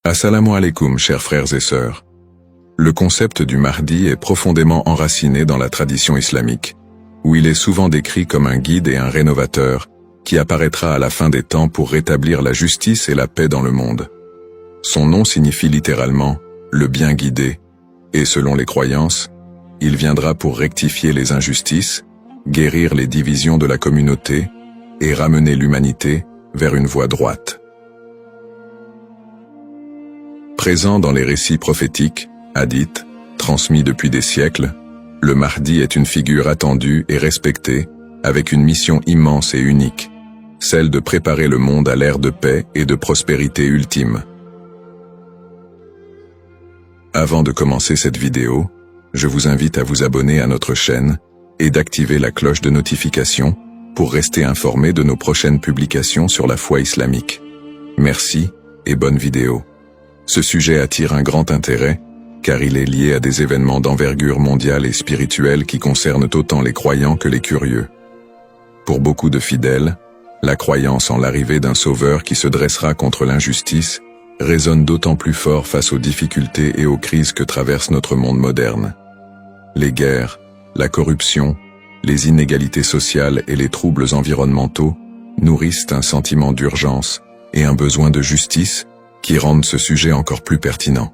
Assalamu alaikum, chers frères et sœurs. Le concept du Mahdi est profondément enraciné dans la tradition islamique, où il est souvent décrit comme un guide et un rénovateur, qui apparaîtra à la fin des temps pour rétablir la justice et la paix dans le monde. Son nom signifie littéralement « le bien guidé », et selon les croyances, il viendra pour rectifier les injustices, guérir les divisions de la communauté et ramener l'humanité vers une voie droite. Présent dans les récits prophétiques, hadiths, transmis depuis des siècles, le Mahdi est une figure attendue et respectée, avec une mission immense et unique, celle de préparer le monde à l'ère de paix et de prospérité ultime. Avant de commencer cette vidéo, je vous invite à vous abonner à notre chaîne et d'activer la cloche de notification pour rester informé de nos prochaines publications sur la foi islamique. Merci et bonne vidéo. Ce sujet attire un grand intérêt, car il est lié à des événements d'envergure mondiale et spirituelle qui concernent autant les croyants que les curieux. Pour beaucoup de fidèles, la croyance en l'arrivée d'un sauveur qui se dressera contre l'injustice résonne d'autant plus fort face aux difficultés et aux crises que traverse notre monde moderne. Les guerres, la corruption, les inégalités sociales et les troubles environnementaux nourrissent un sentiment d'urgence et un besoin de justice qui rendent ce sujet encore plus pertinent.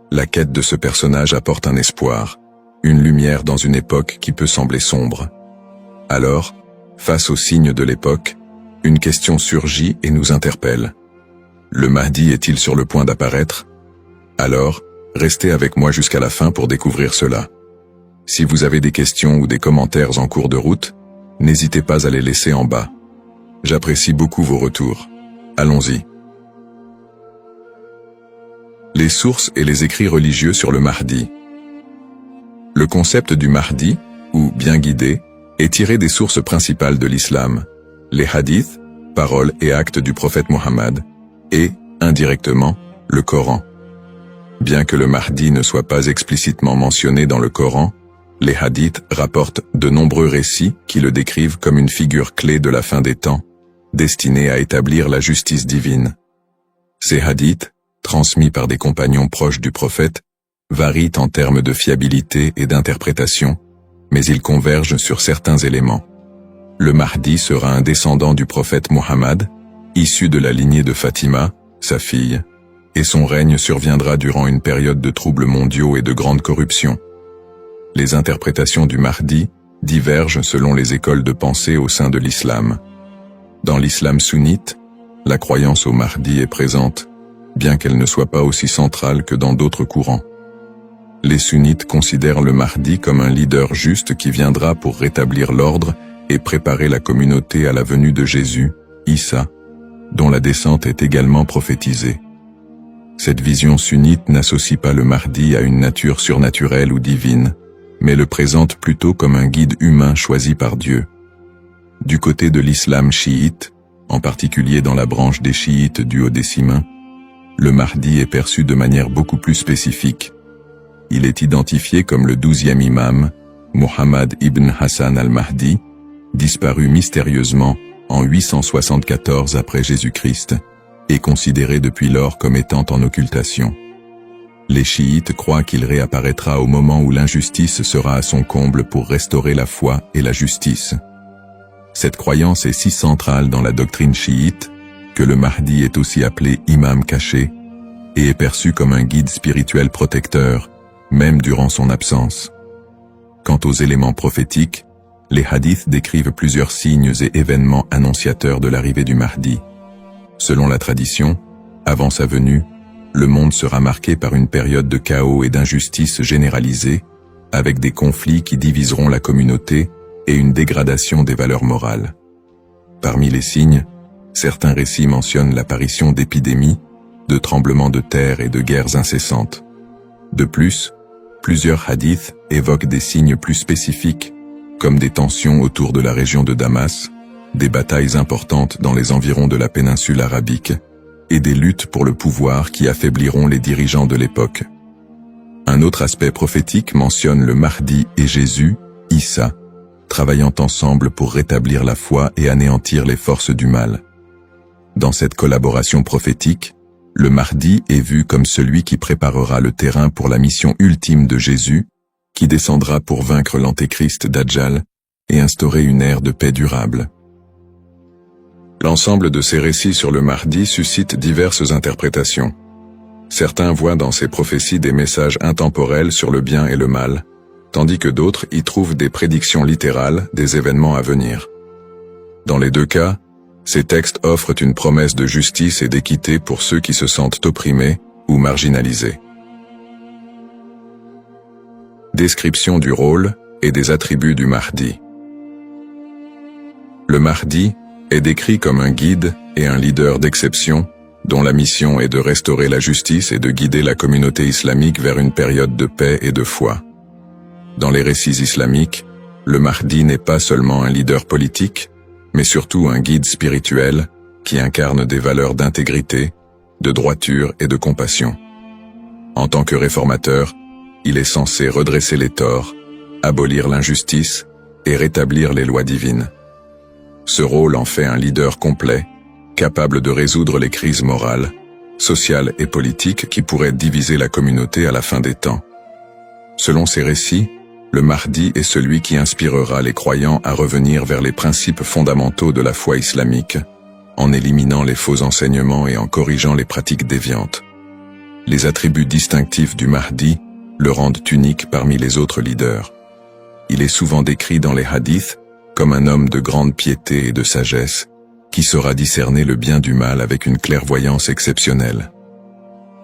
La quête de ce personnage apporte un espoir, une lumière dans une époque qui peut sembler sombre. Alors, face aux signes de l'époque, une question surgit et nous interpelle. Le Mahdi est-il sur le point d'apparaître? Alors, restez avec moi jusqu'à la fin pour découvrir cela. Si vous avez des questions ou des commentaires en cours de route, n'hésitez pas à les laisser en bas. J'apprécie beaucoup vos retours. Allons-y. Les sources et les écrits religieux sur le Mahdi. Le concept du Mahdi, ou bien guidé, est tiré des sources principales de l'islam, les hadiths, paroles et actes du prophète Mohammed, et, indirectement, le Coran. Bien que le Mahdi ne soit pas explicitement mentionné dans le Coran, les hadiths rapportent de nombreux récits qui le décrivent comme une figure clé de la fin des temps, destinée à établir la justice divine. Ces hadiths, transmis par des compagnons proches du prophète, varient en termes de fiabilité et d'interprétation, mais ils convergent sur certains éléments. Le Mahdi sera un descendant du prophète Mohammed, issu de la lignée de Fatima, sa fille, et son règne surviendra durant une période de troubles mondiaux et de grande corruption. Les interprétations du Mahdi divergent selon les écoles de pensée au sein de l'islam. Dans l'islam sunnite, la croyance au Mahdi est présente, bien qu'elle ne soit pas aussi centrale que dans d'autres courants. Les sunnites considèrent le Mahdi comme un leader juste qui viendra pour rétablir l'ordre et préparer la communauté à la venue de Jésus, Issa, dont la descente est également prophétisée. Cette vision sunnite n'associe pas le Mahdi à une nature surnaturelle ou divine, mais le présente plutôt comme un guide humain choisi par Dieu. Du côté de l'islam chiite, en particulier dans la branche des chiites duodécimains, le Mahdi est perçu de manière beaucoup plus spécifique. Il est identifié comme le 12e imam, Mohammed ibn Hassan al-Mahdi, disparu mystérieusement en 874 après Jésus-Christ, et considéré depuis lors comme étant en occultation. Les chiites croient qu'il réapparaîtra au moment où l'injustice sera à son comble pour restaurer la foi et la justice. Cette croyance est si centrale dans la doctrine chiite que le Mahdi est aussi appelé imam caché et est perçu comme un guide spirituel protecteur, même durant son absence. Quant aux éléments prophétiques, les hadiths décrivent plusieurs signes et événements annonciateurs de l'arrivée du Mahdi. Selon la tradition, avant sa venue, le monde sera marqué par une période de chaos et d'injustice généralisée, avec des conflits qui diviseront la communauté et une dégradation des valeurs morales. Parmi les signes, certains récits mentionnent l'apparition d'épidémies, de tremblements de terre et de guerres incessantes. De plus, plusieurs hadiths évoquent des signes plus spécifiques, comme des tensions autour de la région de Damas, des batailles importantes dans les environs de la péninsule arabique, et des luttes pour le pouvoir qui affaibliront les dirigeants de l'époque. Un autre aspect prophétique mentionne le Mahdi et Jésus, Issa, travaillant ensemble pour rétablir la foi et anéantir les forces du mal. Dans cette collaboration prophétique, le Mahdi est vu comme celui qui préparera le terrain pour la mission ultime de Jésus, qui descendra pour vaincre l'antéchrist Dajjal et instaurer une ère de paix durable. L'ensemble de ces récits sur le Mahdi suscite diverses interprétations. Certains voient dans ces prophéties des messages intemporels sur le bien et le mal, tandis que d'autres y trouvent des prédictions littérales des événements à venir. Dans les deux cas, ces textes offrent une promesse de justice et d'équité pour ceux qui se sentent opprimés ou marginalisés. Description du rôle et des attributs du Mahdi. Le Mahdi est décrit comme un guide et un leader d'exception, dont la mission est de restaurer la justice et de guider la communauté islamique vers une période de paix et de foi. Dans les récits islamiques, le Mahdi n'est pas seulement un leader politique, mais surtout un guide spirituel qui incarne des valeurs d'intégrité, de droiture et de compassion. En tant que réformateur, il est censé redresser les torts, abolir l'injustice et rétablir les lois divines. Ce rôle en fait un leader complet, capable de résoudre les crises morales, sociales et politiques qui pourraient diviser la communauté à la fin des temps. Selon ces récits, le Mahdi est celui qui inspirera les croyants à revenir vers les principes fondamentaux de la foi islamique, en éliminant les faux enseignements et en corrigeant les pratiques déviantes. Les attributs distinctifs du Mahdi le rendent unique parmi les autres leaders. Il est souvent décrit dans les hadiths comme un homme de grande piété et de sagesse, qui saura discerner le bien du mal avec une clairvoyance exceptionnelle.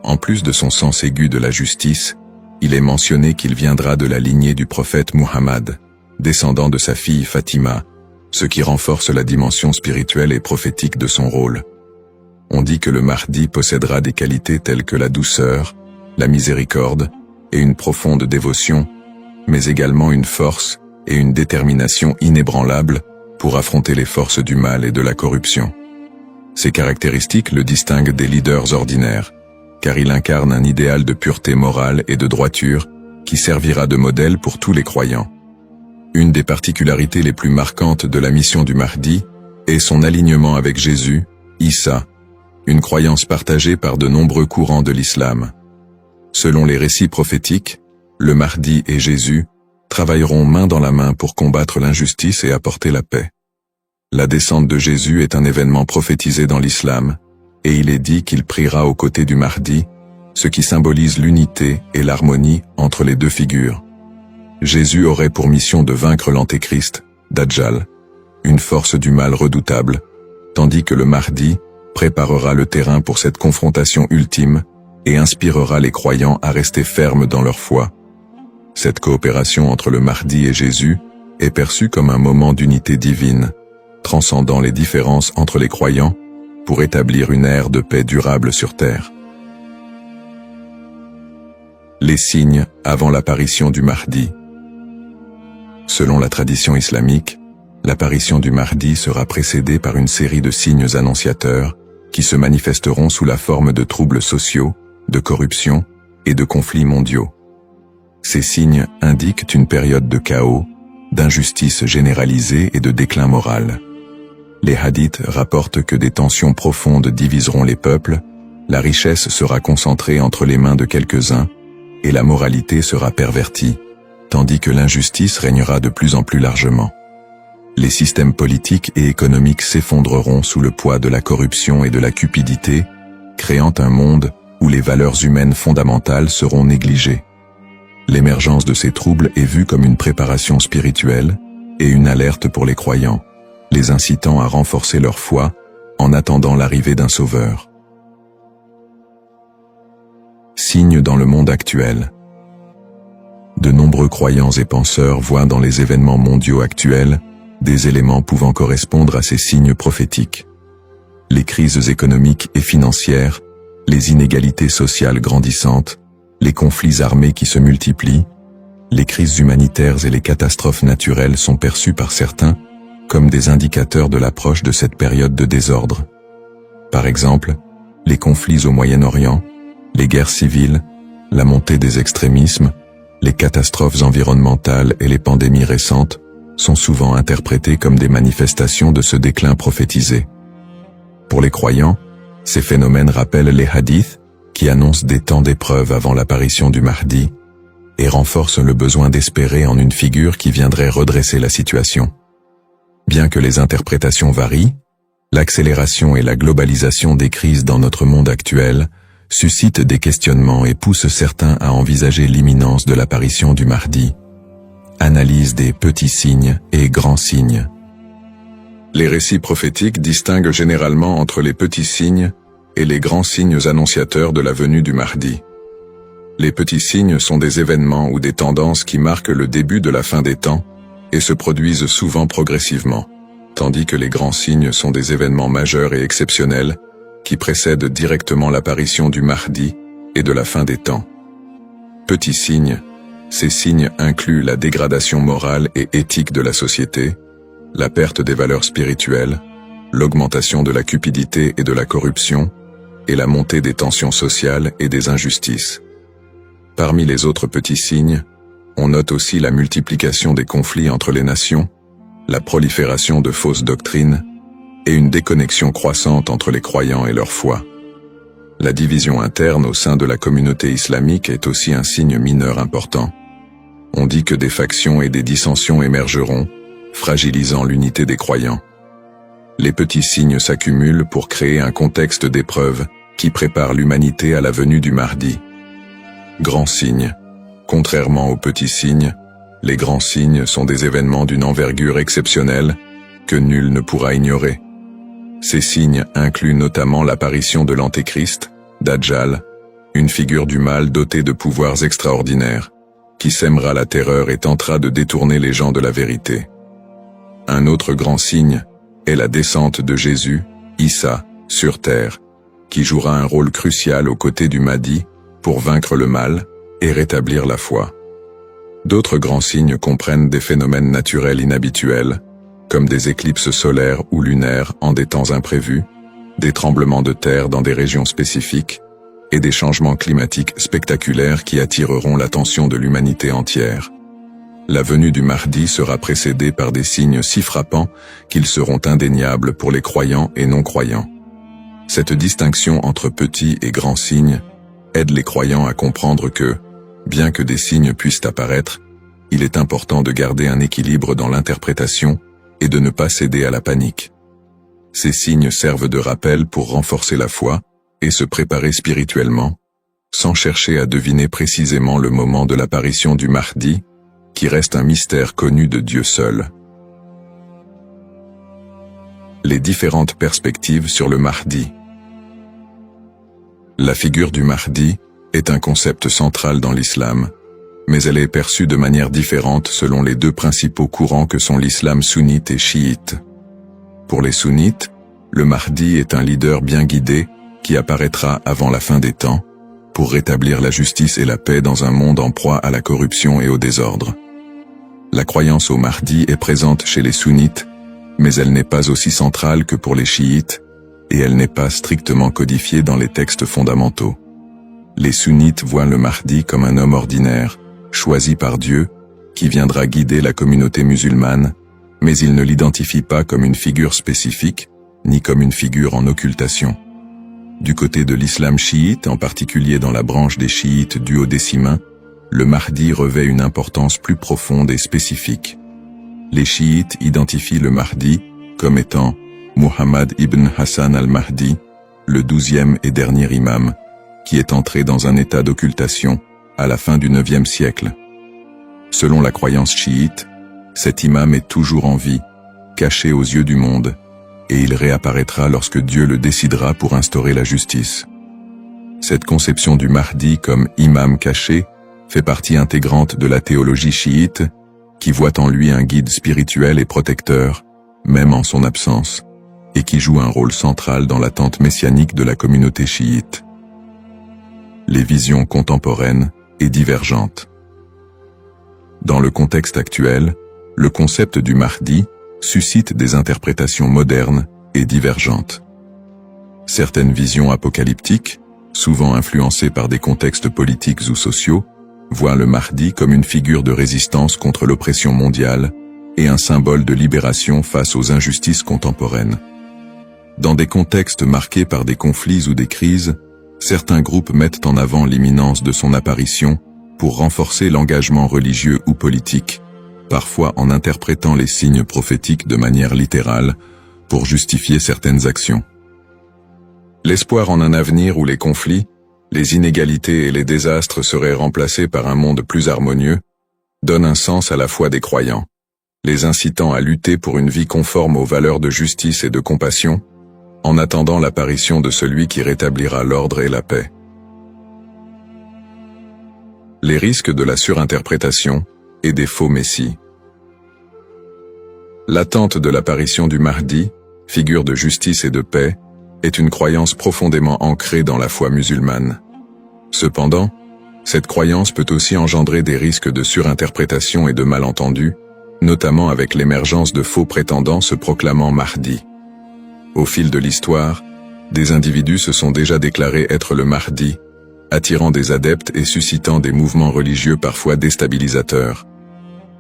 En plus de son sens aigu de la justice, il est mentionné qu'il viendra de la lignée du prophète Muhammad, descendant de sa fille Fatima, ce qui renforce la dimension spirituelle et prophétique de son rôle. On dit que le Mahdi possédera des qualités telles que la douceur, la miséricorde et une profonde dévotion, mais également une force et une détermination inébranlables pour affronter les forces du mal et de la corruption. Ces caractéristiques le distinguent des leaders ordinaires, car il incarne un idéal de pureté morale et de droiture qui servira de modèle pour tous les croyants. Une des particularités les plus marquantes de la mission du Mahdi est son alignement avec Jésus, Issa, une croyance partagée par de nombreux courants de l'islam. Selon les récits prophétiques, le Mahdi et Jésus travailleront main dans la main pour combattre l'injustice et apporter la paix. La descente de Jésus est un événement prophétisé dans l'islam, et il est dit qu'il priera aux côtés du Mahdi, ce qui symbolise l'unité et l'harmonie entre les deux figures. Jésus aurait pour mission de vaincre l'antéchrist, Dajjal, une force du mal redoutable, tandis que le Mahdi préparera le terrain pour cette confrontation ultime et inspirera les croyants à rester fermes dans leur foi. Cette coopération entre le Mahdi et Jésus est perçue comme un moment d'unité divine, transcendant les différences entre les croyants pour établir une ère de paix durable sur terre. Les signes avant l'apparition du Mahdi. Selon la tradition islamique, l'apparition du Mahdi sera précédée par une série de signes annonciateurs qui se manifesteront sous la forme de troubles sociaux, de corruption et de conflits mondiaux. Ces signes indiquent une période de chaos, d'injustice généralisée et de déclin moral. Les hadiths rapportent que des tensions profondes diviseront les peuples, la richesse sera concentrée entre les mains de quelques-uns, et la moralité sera pervertie, tandis que l'injustice régnera de plus en plus largement. Les systèmes politiques et économiques s'effondreront sous le poids de la corruption et de la cupidité, créant un monde où les valeurs humaines fondamentales seront négligées. L'émergence de ces troubles est vue comme une préparation spirituelle et une alerte pour les croyants, les incitant à renforcer leur foi en attendant l'arrivée d'un sauveur. Signes dans le monde actuel. De nombreux croyants et penseurs voient dans les événements mondiaux actuels des éléments pouvant correspondre à ces signes prophétiques. Les crises économiques et financières, les inégalités sociales grandissantes, les conflits armés qui se multiplient, les crises humanitaires et les catastrophes naturelles sont perçues par certains comme des indicateurs de l'approche de cette période de désordre. Par exemple, les conflits au Moyen-Orient, les guerres civiles, la montée des extrémismes, les catastrophes environnementales et les pandémies récentes sont souvent interprétés comme des manifestations de ce déclin prophétisé. Pour les croyants, Ces phénomènes rappellent les hadiths, qui annoncent des temps d'épreuve avant l'apparition du Mahdi, et renforcent le besoin d'espérer en une figure qui viendrait redresser la situation. Bien que les interprétations varient, l'accélération et la globalisation des crises dans notre monde actuel suscitent des questionnements et poussent certains à envisager l'imminence de l'apparition du Mahdi. Analyse des petits signes et grands signes. Les récits prophétiques distinguent généralement entre les petits signes et les grands signes annonciateurs de la venue du Mahdi. Les petits signes sont des événements ou des tendances qui marquent le début de la fin des temps et se produisent souvent progressivement, tandis que les grands signes sont des événements majeurs et exceptionnels qui précèdent directement l'apparition du Mahdi et de la fin des temps. Petits signes, ces signes incluent la dégradation morale et éthique de la société, la perte des valeurs spirituelles, l'augmentation de la cupidité et de la corruption, et la montée des tensions sociales et des injustices. Parmi les autres petits signes, on note aussi la multiplication des conflits entre les nations, la prolifération de fausses doctrines, et une déconnexion croissante entre les croyants et leur foi. La division interne au sein de la communauté islamique est aussi un signe mineur important. On dit que des factions et des dissensions émergeront, fragilisant l'unité des croyants. Les petits signes s'accumulent pour créer un contexte d'épreuve qui prépare l'humanité à la venue du Mahdi. Grands signes. Contrairement aux petits signes, les grands signes sont des événements d'une envergure exceptionnelle que nul ne pourra ignorer. Ces signes incluent notamment l'apparition de l'Antéchrist, Dajjal, une figure du mal dotée de pouvoirs extraordinaires, qui sèmera la terreur et tentera de détourner les gens de la vérité. Un autre grand signe est la descente de Jésus, Issa, sur terre, qui jouera un rôle crucial aux côtés du Mahdi pour vaincre le mal et rétablir la foi. D'autres grands signes comprennent des phénomènes naturels inhabituels, comme des éclipses solaires ou lunaires en des temps imprévus, des tremblements de terre dans des régions spécifiques, et des changements climatiques spectaculaires qui attireront l'attention de l'humanité entière. La venue du Mahdi sera précédée par des signes si frappants qu'ils seront indéniables pour les croyants et non-croyants. Cette distinction entre petits et grands signes aide les croyants à comprendre que, bien que des signes puissent apparaître, il est important de garder un équilibre dans l'interprétation et de ne pas céder à la panique. Ces signes servent de rappel pour renforcer la foi et se préparer spirituellement, sans chercher à deviner précisément le moment de l'apparition du Mahdi, qui reste un mystère connu de Dieu seul. Les différentes perspectives sur le Mahdi. La figure du Mahdi est un concept central dans l'islam, mais elle est perçue de manière différente selon les deux principaux courants que sont l'islam sunnite et chiite. Pour les sunnites, le Mahdi est un leader bien guidé qui apparaîtra avant la fin des temps, pour rétablir la justice et la paix dans un monde en proie à la corruption et au désordre. La croyance au Mahdi est présente chez les sunnites, mais elle n'est pas aussi centrale que pour les chiites, et elle n'est pas strictement codifiée dans les textes fondamentaux. Les sunnites voient le Mahdi comme un homme ordinaire, choisi par Dieu, qui viendra guider la communauté musulmane, mais ils ne l'identifient pas comme une figure spécifique, ni comme une figure en occultation. Du côté de l'islam chiite, en particulier dans la branche des chiites duodécimains, le Mahdi revêt une importance plus profonde et spécifique. Les chiites identifient le Mahdi comme étant Muhammad ibn Hassan al-Mahdi, le 12e et dernier imam, qui est entré dans un état d'occultation à la fin du 9e siècle. Selon la croyance chiite, cet imam est toujours en vie, caché aux yeux du monde, et il réapparaîtra lorsque Dieu le décidera pour instaurer la justice. Cette conception du Mahdi comme imam caché fait partie intégrante de la théologie chiite, qui voit en lui un guide spirituel et protecteur, même en son absence, et qui joue un rôle central dans l'attente messianique de la communauté chiite. Les visions contemporaines et divergentes. Dans le contexte actuel, le concept du Mahdi suscite des interprétations modernes et divergentes. Certaines visions apocalyptiques, souvent influencées par des contextes politiques ou sociaux, voient le Mahdi comme une figure de résistance contre l'oppression mondiale et un symbole de libération face aux injustices contemporaines. Dans des contextes marqués par des conflits ou des crises, certains groupes mettent en avant l'imminence de son apparition pour renforcer l'engagement religieux ou politique, parfois en interprétant les signes prophétiques de manière littérale pour justifier certaines actions. L'espoir en un avenir où les conflits, les inégalités et les désastres seraient remplacés par un monde plus harmonieux donne un sens à la foi des croyants, les incitant à lutter pour une vie conforme aux valeurs de justice et de compassion, en attendant l'apparition de celui qui rétablira l'ordre et la paix. Les risques de la surinterprétation et des faux messies. L'attente de l'apparition du Mahdi, figure de justice et de paix, est une croyance profondément ancrée dans la foi musulmane. Cependant, cette croyance peut aussi engendrer des risques de surinterprétation et de malentendus, notamment avec l'émergence de faux prétendants se proclamant Mahdi. Au fil de l'histoire, des individus se sont déjà déclarés être le Mahdi, attirant des adeptes et suscitant des mouvements religieux parfois déstabilisateurs.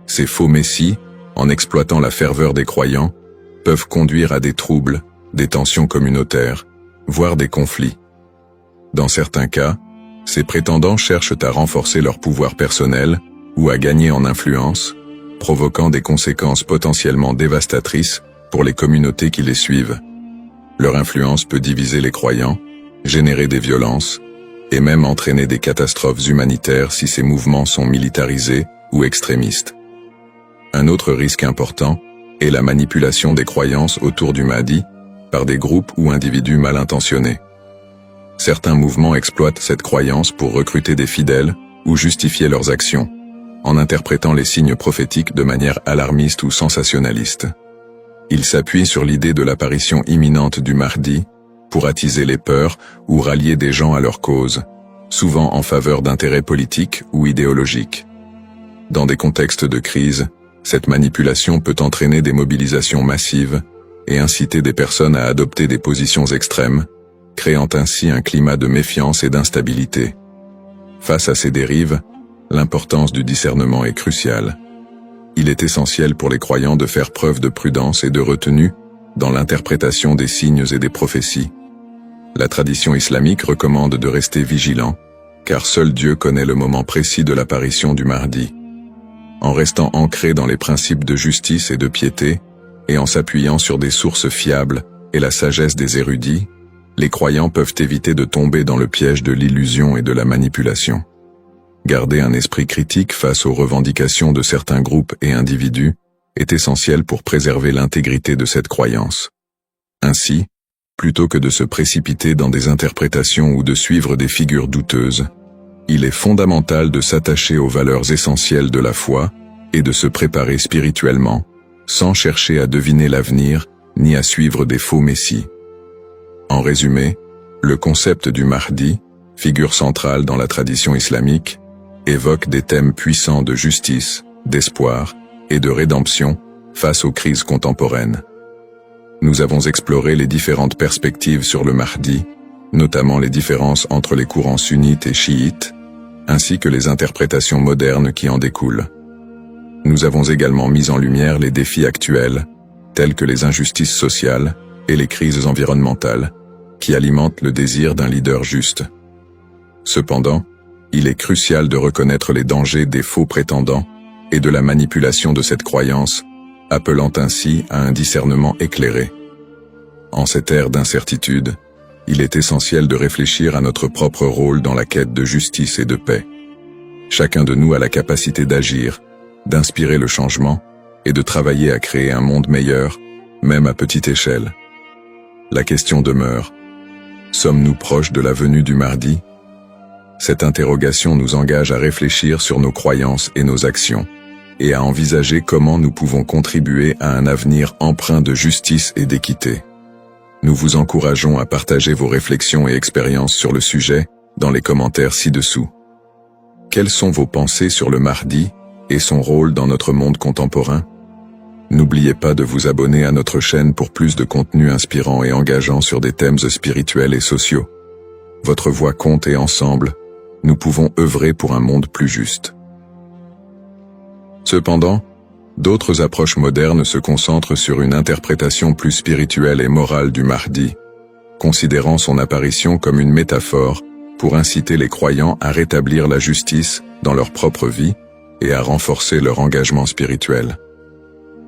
Ces faux messies, en exploitant la ferveur des croyants, peuvent conduire à des troubles, des tensions communautaires, voire des conflits. Dans certains cas, ces prétendants cherchent à renforcer leur pouvoir personnel ou à gagner en influence, provoquant des conséquences potentiellement dévastatrices pour les communautés qui les suivent. Leur influence peut diviser les croyants, générer des violences, et même entraîner des catastrophes humanitaires si ces mouvements sont militarisés ou extrémistes. Un autre risque important est la manipulation des croyances autour du Mahdi par des groupes ou individus mal intentionnés. Certains mouvements exploitent cette croyance pour recruter des fidèles ou justifier leurs actions, en interprétant les signes prophétiques de manière alarmiste ou sensationnaliste. Ils s'appuient sur l'idée de l'apparition imminente du Mahdi pour attiser les peurs ou rallier des gens à leur cause, souvent en faveur d'intérêts politiques ou idéologiques. Dans des contextes de crise, cette manipulation peut entraîner des mobilisations massives et inciter des personnes à adopter des positions extrêmes, créant ainsi un climat de méfiance et d'instabilité. Face à ces dérives, l'importance du discernement est cruciale. Il est essentiel pour les croyants de faire preuve de prudence et de retenue dans l'interprétation des signes et des prophéties. La tradition islamique recommande de rester vigilant, car seul Dieu connaît le moment précis de l'apparition du Mahdi. En restant ancrés dans les principes de justice et de piété, et en s'appuyant sur des sources fiables et la sagesse des érudits, les croyants peuvent éviter de tomber dans le piège de l'illusion et de la manipulation. Garder un esprit critique face aux revendications de certains groupes et individus est essentiel pour préserver l'intégrité de cette croyance. Ainsi, plutôt que de se précipiter dans des interprétations ou de suivre des figures douteuses, il est fondamental de s'attacher aux valeurs essentielles de la foi et de se préparer spirituellement, sans chercher à deviner l'avenir ni à suivre des faux messies. En résumé, le concept du Mahdi, figure centrale dans la tradition islamique, évoque des thèmes puissants de justice, d'espoir et de rédemption face aux crises contemporaines. Nous avons exploré les différentes perspectives sur le Mahdi, notamment les différences entre les courants sunnites et chiites, ainsi que les interprétations modernes qui en découlent. Nous avons également mis en lumière les défis actuels, tels que les injustices sociales et les crises environnementales, qui alimentent le désir d'un leader juste. Cependant, il est crucial de reconnaître les dangers des faux prétendants et de la manipulation de cette croyance, appelant ainsi à un discernement éclairé. En cette ère d'incertitude, il est essentiel de réfléchir à notre propre rôle dans la quête de justice et de paix. Chacun de nous a la capacité d'agir, d'inspirer le changement et de travailler à créer un monde meilleur, même à petite échelle. La question demeure: sommes-nous proches de la venue du Mahdi? Cette interrogation nous engage à réfléchir sur nos croyances et nos actions, et à envisager comment nous pouvons contribuer à un avenir empreint de justice et d'équité. Nous vous encourageons à partager vos réflexions et expériences sur le sujet dans les commentaires ci-dessous. Quelles sont vos pensées sur le Mahdi et son rôle dans notre monde contemporain? N'oubliez pas de vous abonner à notre chaîne pour plus de contenu inspirant et engageant sur des thèmes spirituels et sociaux. Votre voix compte et ensemble, nous pouvons œuvrer pour un monde plus juste. Cependant, D'autres approches modernes se concentrent sur une interprétation plus spirituelle et morale du Mahdi, considérant son apparition comme une métaphore pour inciter les croyants à rétablir la justice dans leur propre vie et à renforcer leur engagement spirituel.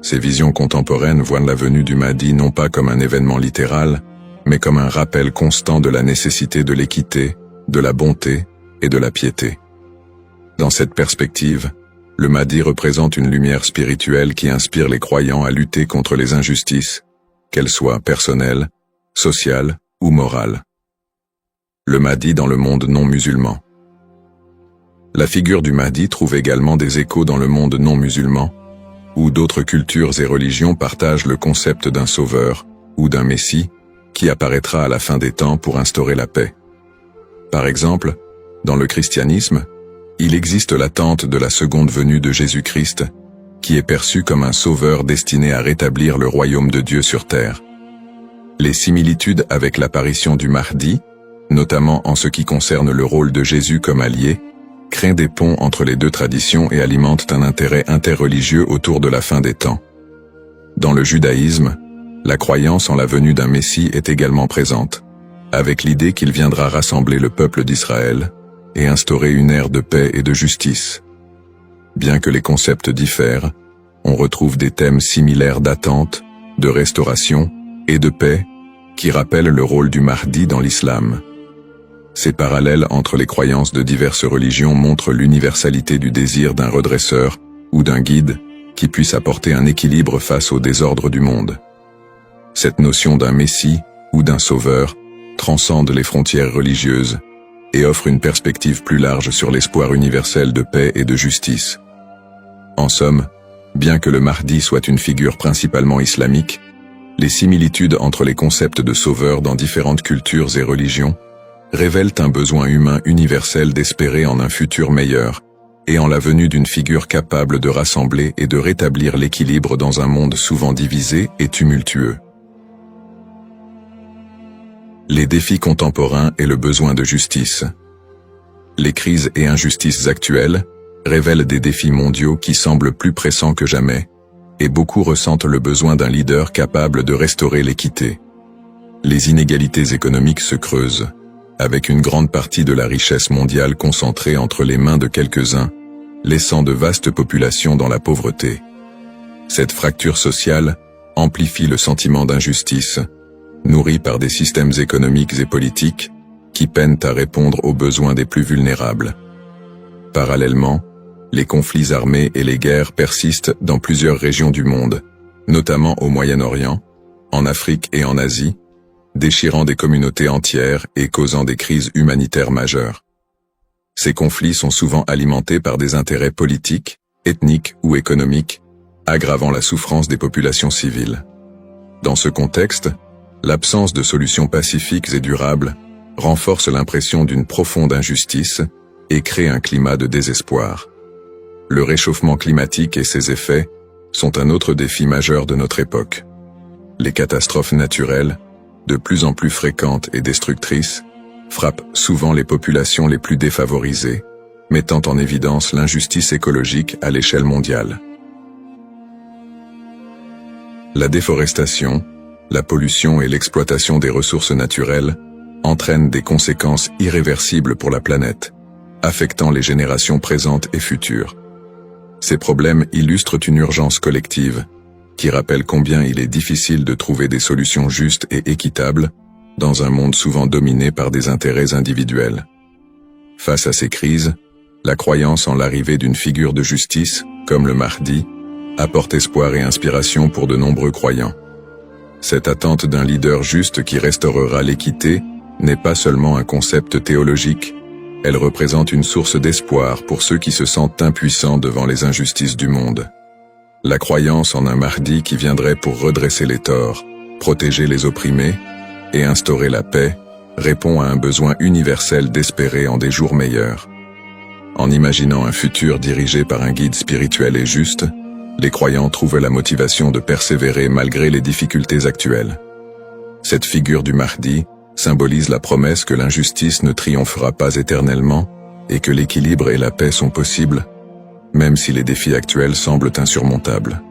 Ces visions contemporaines voient la venue du Mahdi non pas comme un événement littéral, mais comme un rappel constant de la nécessité de l'équité, de la bonté et de la piété. Dans cette perspective, le Mahdi représente une lumière spirituelle qui inspire les croyants à lutter contre les injustices, qu'elles soient personnelles, sociales ou morales. Le Mahdi dans le monde non musulman. La figure du Mahdi trouve également des échos dans le monde non musulman, où d'autres cultures et religions partagent le concept d'un sauveur ou d'un messie qui apparaîtra à la fin des temps pour instaurer la paix. Par exemple, dans le christianisme, il existe l'attente de la seconde venue de Jésus-Christ, qui est perçu comme un sauveur destiné à rétablir le royaume de Dieu sur terre. Les similitudes avec l'apparition du Mahdi, notamment en ce qui concerne le rôle de Jésus comme allié, créent des ponts entre les deux traditions et alimentent un intérêt interreligieux autour de la fin des temps. Dans le judaïsme, la croyance en la venue d'un Messie est également présente, avec l'idée qu'il viendra rassembler le peuple d'Israël et instaurer une ère de paix et de justice. Bien que les concepts diffèrent, on retrouve des thèmes similaires d'attente, de restauration et de paix qui rappellent le rôle du Mahdi dans l'islam. Ces parallèles entre les croyances de diverses religions montrent l'universalité du désir d'un redresseur ou d'un guide qui puisse apporter un équilibre face au désordre du monde. Cette notion d'un messie ou d'un sauveur transcende les frontières religieuses et offre une perspective plus large sur l'espoir universel de paix et de justice. En somme, bien que le Mahdi soit une figure principalement islamique, les similitudes entre les concepts de sauveur dans différentes cultures et religions révèlent un besoin humain universel d'espérer en un futur meilleur et en la venue d'une figure capable de rassembler et de rétablir l'équilibre dans un monde souvent divisé et tumultueux. Les défis contemporains et le besoin de justice. Les crises et injustices actuelles révèlent des défis mondiaux qui semblent plus pressants que jamais, et beaucoup ressentent le besoin d'un leader capable de restaurer l'équité. Les inégalités économiques se creusent, avec une grande partie de la richesse mondiale concentrée entre les mains de quelques-uns, laissant de vastes populations dans la pauvreté. Cette fracture sociale amplifie le sentiment d'injustice, nourri par des systèmes économiques et politiques qui peinent à répondre aux besoins des plus vulnérables. Parallèlement, les conflits armés et les guerres persistent dans plusieurs régions du monde, notamment au Moyen-Orient, en Afrique et en Asie, déchirant des communautés entières et causant des crises humanitaires majeures. Ces conflits sont souvent alimentés par des intérêts politiques, ethniques ou économiques, aggravant la souffrance des populations civiles. Dans ce contexte, l'absence de solutions pacifiques et durables renforce l'impression d'une profonde injustice et crée un climat de désespoir. Le réchauffement climatique et ses effets sont un autre défi majeur de notre époque. Les catastrophes naturelles, de plus en plus fréquentes et destructrices, frappent souvent les populations les plus défavorisées, mettant en évidence l'injustice écologique à l'échelle mondiale. La déforestation, la pollution et l'exploitation des ressources naturelles entraînent des conséquences irréversibles pour la planète, affectant les générations présentes et futures. Ces problèmes illustrent une urgence collective, qui rappelle combien il est difficile de trouver des solutions justes et équitables dans un monde souvent dominé par des intérêts individuels. Face à ces crises, la croyance en l'arrivée d'une figure de justice, comme le Mahdi, apporte espoir et inspiration pour de nombreux croyants. Cette attente d'un leader juste qui restaurera l'équité n'est pas seulement un concept théologique, elle représente une source d'espoir pour ceux qui se sentent impuissants devant les injustices du monde. La croyance en un Mahdi qui viendrait pour redresser les torts, protéger les opprimés et instaurer la paix répond à un besoin universel d'espérer en des jours meilleurs. En imaginant un futur dirigé par un guide spirituel et juste, les croyants trouvent la motivation de persévérer malgré les difficultés actuelles. Cette figure du Mahdi symbolise la promesse que l'injustice ne triomphera pas éternellement et que l'équilibre et la paix sont possibles, même si les défis actuels semblent insurmontables.